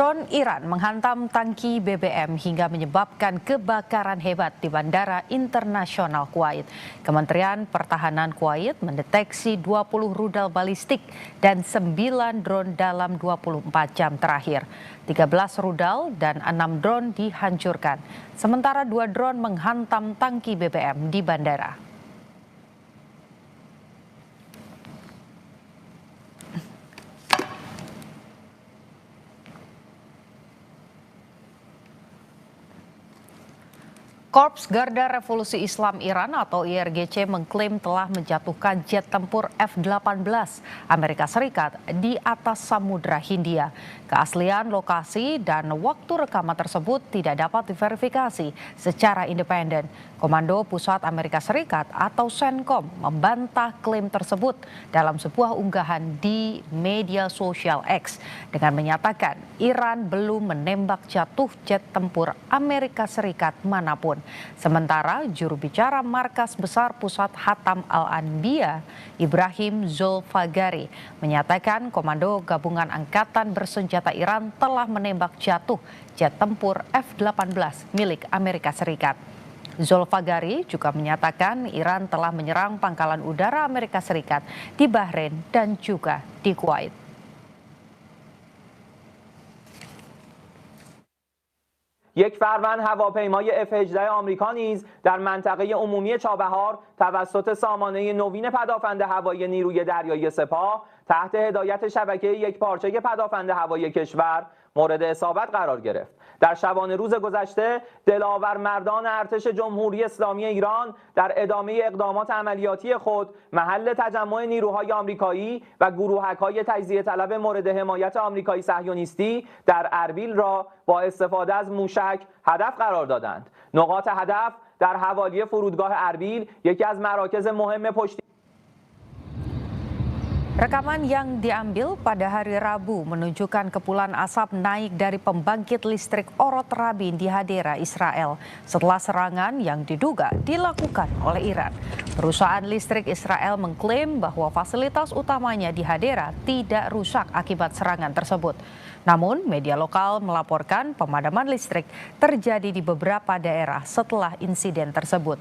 Drone Iran menghantam tangki BBM hingga menyebabkan kebakaran hebat di Bandara Internasional Kuwait. Kementerian Pertahanan Kuwait mendeteksi 20 rudal balistik dan 9 drone dalam 24 jam terakhir. 13 rudal dan 6 drone dihancurkan, sementara 2 drone menghantam tangki BBM di bandara. Korps Garda Revolusi Islam Iran atau IRGC mengklaim telah menjatuhkan jet tempur F-18 Amerika Serikat di atas Samudra Hindia. Keaslian lokasi dan waktu rekaman tersebut tidak dapat diverifikasi secara independen. Komando Pusat Amerika Serikat atau CENTCOM membantah klaim tersebut dalam sebuah unggahan di media sosial X dengan menyatakan Iran belum menembak jatuh jet tempur Amerika Serikat manapun. Sementara juru bicara Markas Besar Pusat Hatam Al-Anbiya, Ibrahim Zulfagari, menyatakan Komando Gabungan Angkatan Bersenjata Iran telah menembak jatuh jet tempur F-18 milik Amerika Serikat. Zulfagari juga menyatakan Iran telah menyerang pangkalan udara Amerika Serikat di Bahrain dan juga di Kuwait. یک فروند هواپیمای F-18 آمریکا نیز در منطقه عمومی چابهار توسط سامانه نوین پدافند هوایی نیروی دریایی سپاه تحت هدایت شبکه یکپارچه پدافند هوایی کشور مورد اصابت قرار گرفت. در شبانه روز گذشته دلاور مردان ارتش جمهوری اسلامی ایران در ادامه اقدامات عملیاتی خود محل تجمع نیروهای آمریکایی و گروهک‌های تجزیه طلب مورد حمایت آمریکایی صهیونیستی در اربیل را با استفاده از موشک هدف قرار دادند. نقاط هدف در حوالی فرودگاه اربیل یکی از مراکز مهم پشتی. Rekaman yang diambil pada hari Rabu menunjukkan kepulan asap naik dari pembangkit listrik Orot Rabin di Hadera, Israel setelah serangan yang diduga dilakukan oleh Iran. Perusahaan listrik Israel mengklaim bahwa fasilitas utamanya di Hadera tidak rusak akibat serangan tersebut. Namun, media lokal melaporkan pemadaman listrik terjadi di beberapa daerah setelah insiden tersebut.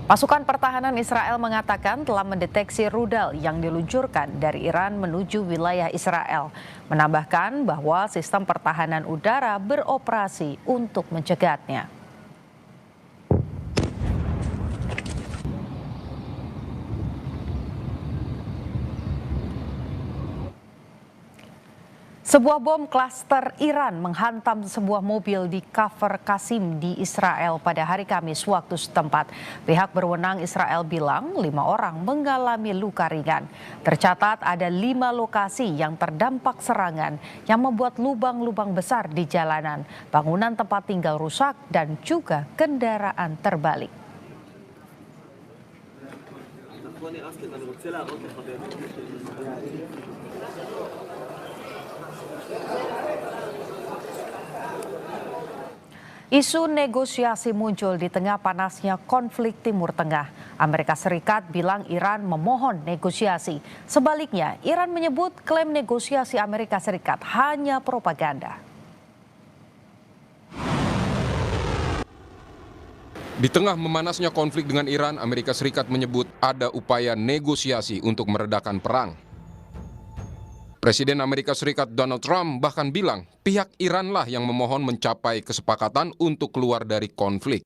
Pasukan pertahanan Israel mengatakan telah mendeteksi rudal yang diluncurkan dari Iran menuju wilayah Israel. Menambahkan bahwa sistem pertahanan udara beroperasi untuk mencegatnya. Sebuah bom klaster Iran menghantam sebuah mobil di Kafr Qasim di Israel pada hari Kamis waktu setempat. Pihak berwenang Israel bilang 5 orang mengalami luka ringan. Tercatat ada 5 lokasi yang terdampak serangan yang membuat lubang-lubang besar di jalanan, bangunan tempat tinggal rusak dan juga kendaraan terbalik. Isu negosiasi muncul di tengah panasnya konflik Timur Tengah. Amerika Serikat bilang Iran memohon negosiasi. Sebaliknya, Iran menyebut klaim negosiasi Amerika Serikat hanya propaganda. Di tengah memanasnya konflik dengan Iran, Amerika Serikat menyebut ada upaya negosiasi untuk meredakan perang. Presiden Amerika Serikat Donald Trump bahkan bilang pihak Iranlah yang memohon mencapai kesepakatan untuk keluar dari konflik.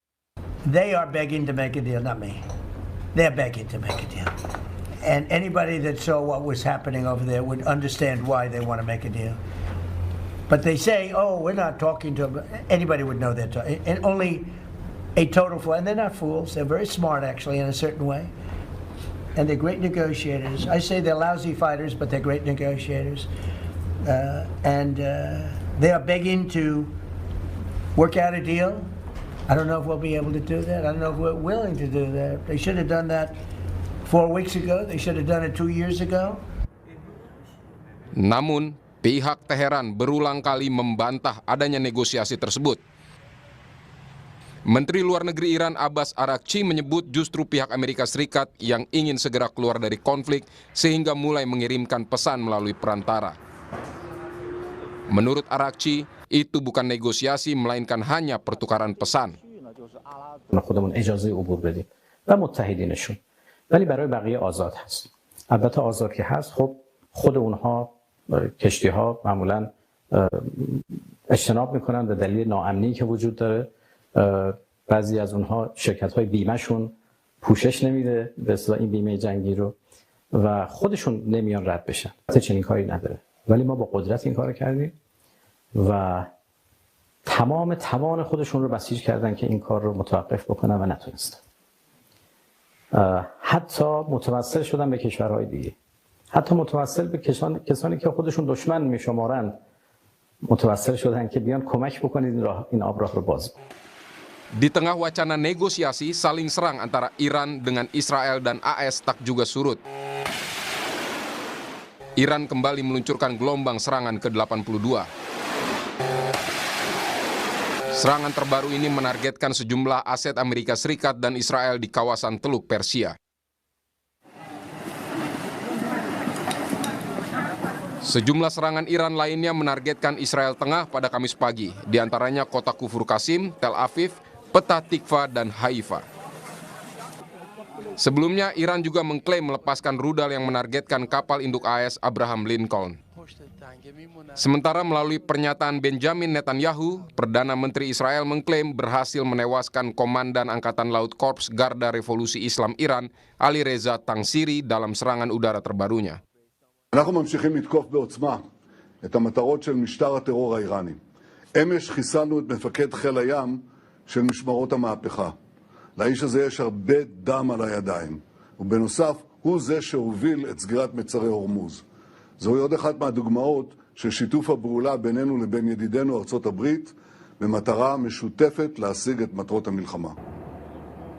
They are begging to make a deal, not me. They're begging to make a deal. And anybody that saw what was happening over there would understand why they want to make a deal. But they say, oh, we're not talking to them. Anybody would know that. And only a total fool. And they're not fools. They're very smart, actually, in a certain way. And they're great negotiators. I say they're lousy fighters, but they're great negotiators. They are begging to work out a deal. I don't know if we'll be able to do that. I don't know if we're willing to do that. They should have done that 4 weeks ago. They should have done it 2 years ago. Namun, pihak Teheran berulang kali membantah adanya negosiasi tersebut. Menteri Luar Negeri Iran Abbas Araghchi menyebut justru pihak Amerika Serikat yang ingin segera keluar dari konflik sehingga mulai mengirimkan pesan melalui perantara. Menurut Arakchi, itu bukan negosiasi melainkan hanya pertukaran pesan. خودمون اجازه عبور بدیم و متحدینشون ولی برای بقیه آزاد هست. البته آزاد که هست خب خود اونها کشتی ها معمولا اجتناب میکنن به دلیل ناامنی که وجود داره. بعضی از اونها شرکت های بیمه شون پوشش نمیده به اصطلاح این بیمه جنگی رو و خودشون نمیان رد بشن. چنین کاری نداره. ولی ما با قدرت این کارو کردیم و تمام توان خودشون رو بسیج کردن که این کار رو متوقف بکنن و نتونستن. حتی متوسل شدن به کشورهای دیگه. حتی متوسل به کسانی که خودشون دشمن میشمارند متوسل شدن که بیان کمک بکنید این آبراه رو باز. Di tengah wacana negosiasi, saling serang antara Iran dengan Israel dan AS tak juga surut. Iran kembali meluncurkan gelombang serangan ke-82. Serangan terbaru ini menargetkan sejumlah aset Amerika Serikat dan Israel di kawasan Teluk Persia. Sejumlah serangan Iran lainnya menargetkan Israel Tengah pada Kamis pagi, di antaranya kota Kufur Qasim, Tel Aviv, Petah Tikva, dan Haifa. Sebelumnya, Iran juga mengklaim melepaskan rudal yang menargetkan kapal induk AS Abraham Lincoln. Sementara melalui pernyataan Benjamin Netanyahu, Perdana Menteri Israel mengklaim berhasil menewaskan Komandan Angkatan Laut Korps Garda Revolusi Islam Iran, Ali Reza Tangsiri, dalam serangan udara terbarunya. אנחנו ממשיכים לתקוף בעוצמה את המטרות של משטר הטרור האיראני. אמש חיסלנו את מפקד חיל הים של משמרות המהפכה. לאיש הזה יש הרבה דם על הידיים, ובנוסף הוא זה שהוביל את סגירת מצרי הורמוז. זוהי עוד אחת מהדוגמאות של שיתוף הפעולה בינינו לבין ידידינו ארצות הברית, במטרה משותפת להשיג את מטרות המלחמה.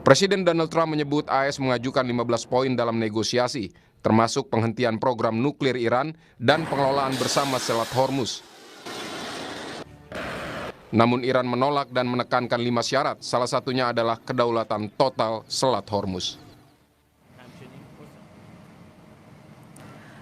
Presiden Donald Trump menyebut AS mengajukan 15 poin dalam negosiasi, termasuk penghentian program nuklir Iran dan pengelolaan bersama Selat Hormuz. Namun Iran menolak dan menekankan 5 syarat, salah satunya adalah kedaulatan total Selat Hormuz.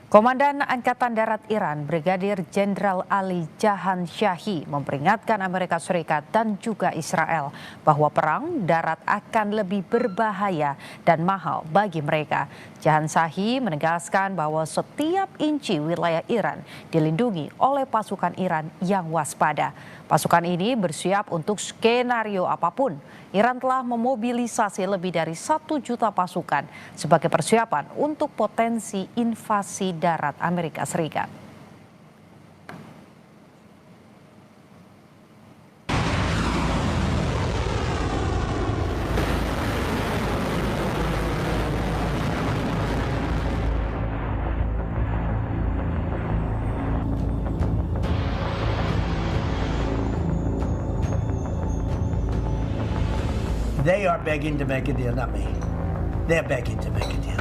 Komandan Angkatan Darat Iran, Brigadir Jenderal Ali Jahanshahi, memperingatkan Amerika Serikat dan juga Israel bahwa perang darat akan lebih berbahaya dan mahal bagi mereka. Jahanshahi menegaskan bahwa setiap inci wilayah Iran dilindungi oleh pasukan Iran yang waspada. Pasukan ini bersiap untuk skenario apapun. Iran telah memobilisasi lebih dari 1 juta pasukan sebagai persiapan untuk potensi invasi darat Amerika Serikat. They are begging to make a deal, not me. They're begging to make a deal.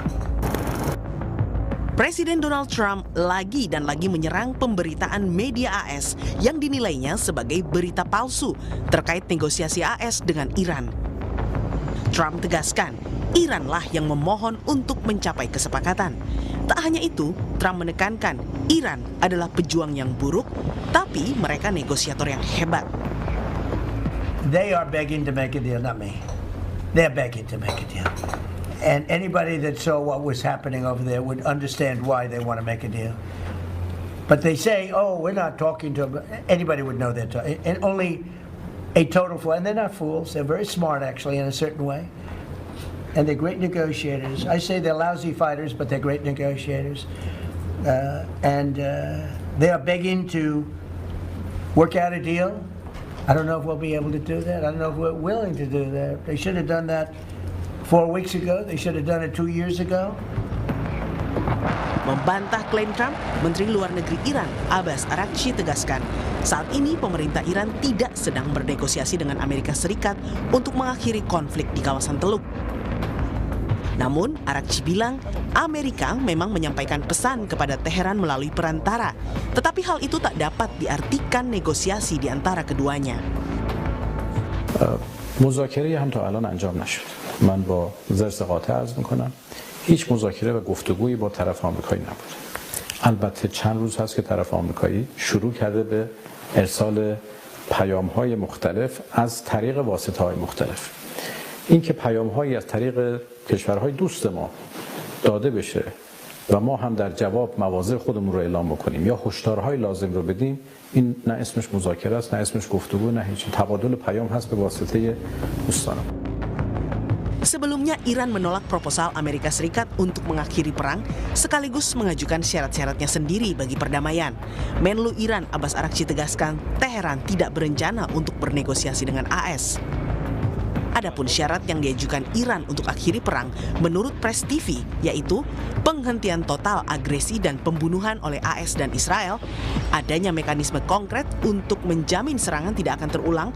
Presiden Donald Trump lagi dan lagi menyerang pemberitaan media AS yang dinilainya sebagai berita palsu terkait negosiasi AS dengan Iran. Trump tegaskan, Iranlah yang memohon untuk mencapai kesepakatan. Tak hanya itu, Trump menekankan Iran adalah pejuang yang buruk, tapi mereka negosiator yang hebat. They are begging to make a deal, not me. They're begging to make a deal. And anybody that saw what was happening over there would understand why they want to make a deal. But they say, oh, we're not talking to them. Anybody would know they're talking. And only a total fool. And they're not fools. They're very smart, actually, in a certain way. And they're great negotiators. I say they're lousy fighters, but they're great negotiators. They are begging to work out a deal. I don't know if we'll be able to do that. I don't know if we're willing to do that. They should have done that 4 weeks ago. They should have done it 2 years ago. Membantah klaim Trump, Menteri Luar Negeri Iran Abbas Araghchi tegaskan, saat ini pemerintah Iran tidak sedang bernegosiasi dengan Amerika Serikat untuk mengakhiri konflik di kawasan Teluk. Namun, Araghchi bilang Amerika memang menyampaikan pesan kepada Teheran melalui perantara, tetapi hal itu tak dapat diartikan negosiasi di antara keduanya. مذاکره هم تا الان انجام نشد. من با زرس قاطع عرض میکنم هیچ مذاکره و گفتگویی با طرف آمریکایی نبود. البته چند روز هست که طرف آمریکایی شروع کرده به ارسال پیام‌های مختلف از طریق واسطه‌های مختلف. اینکه پیام‌هایی از طریق کشورهای دوست ما داده بشه و ما هم در جواب مواضع خودمون رو اعلام بکنیم یا هشدارهای لازم رو بدیم، این نه اسمش مذاکره است، نه اسمش گفتگو، نه هیچ. تبادل پیام هست به واسطه دوستان. Sebelumnya, Iran menolak proposal Amerika Serikat untuk mengakhiri perang sekaligus mengajukan syarat-syaratnya sendiri bagi perdamaian. Menlu Iran Abbas Araghchi tegaskan Teheran tidak berencana untuk bernegosiasi dengan AS. Adapun syarat yang diajukan Iran untuk akhiri perang menurut Press TV yaitu penghentian total agresi dan pembunuhan oleh AS dan Israel, adanya mekanisme konkret untuk menjamin serangan tidak akan terulang,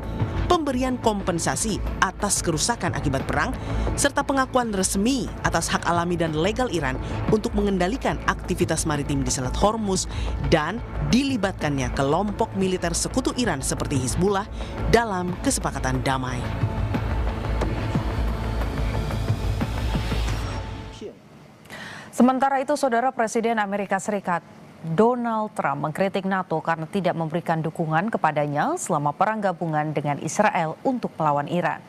pemberian kompensasi atas kerusakan akibat perang, serta pengakuan resmi atas hak alami dan legal Iran untuk mengendalikan aktivitas maritim di Selat Hormuz dan dilibatkannya kelompok militer sekutu Iran seperti Hizbullah dalam kesepakatan damai. Sementara itu, Saudara, Presiden Amerika Serikat Donald Trump mengkritik NATO karena tidak memberikan dukungan kepadanya selama perang gabungan dengan Israel untuk melawan Iran.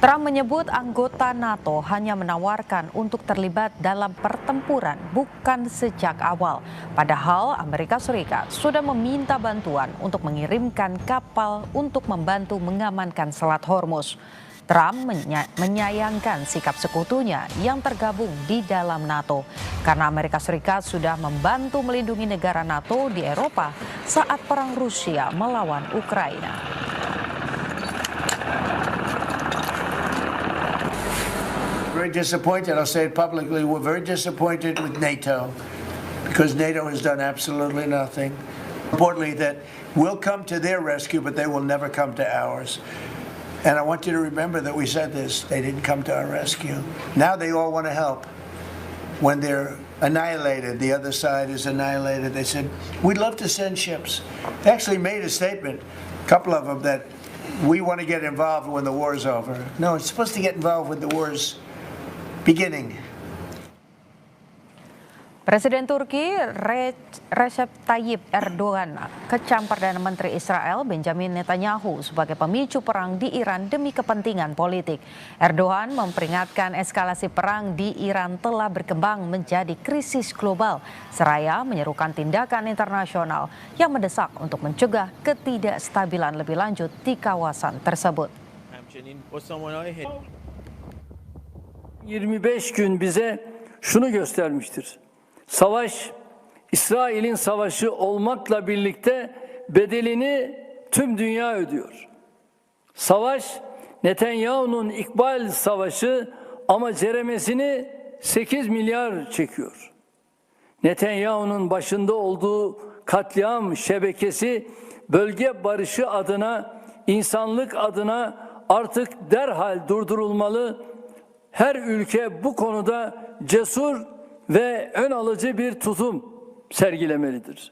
Trump menyebut anggota NATO hanya menawarkan untuk terlibat dalam pertempuran bukan sejak awal. Padahal Amerika Serikat sudah meminta bantuan untuk mengirimkan kapal untuk membantu mengamankan Selat Hormuz. Trump menyayangkan sikap sekutunya yang tergabung di dalam NATO karena Amerika Serikat sudah membantu melindungi negara NATO di Eropa saat perang Rusia melawan Ukraina. Very disappointed. I'll say it publicly. We're very disappointed with NATO because NATO has done absolutely nothing. Importantly, that we'll come to their rescue, but they will never come to ours. And I want you to remember that we said this. They didn't come to our rescue. Now they all want to help. When they're annihilated, the other side is annihilated, they said, we'd love to send ships. They actually made a statement, a couple of them, that we want to get involved when the war is over. No, it's supposed to get involved when the war's beginning. Presiden Turki Recep Tayyip Erdogan kecam Perdana Menteri Israel Benjamin Netanyahu sebagai pemicu perang di Iran demi kepentingan politik. Erdogan memperingatkan eskalasi perang di Iran telah berkembang menjadi krisis global, seraya menyerukan tindakan internasional yang mendesak untuk mencegah ketidakstabilan lebih lanjut di kawasan tersebut. 25 gün bize şunu göstermiştir. Savaş, İsrail'in savaşı olmakla birlikte bedelini tüm dünya ödüyor. Savaş, Netanyahu'nun İkbal savaşı ama ceremesini 8 milyar çekiyor. Netanyahu'nun başında olduğu katliam şebekesi bölge barışı adına, insanlık adına artık derhal durdurulmalı. Her ülke bu konuda cesur ve ön alıcı bir tutum sergilemelidir.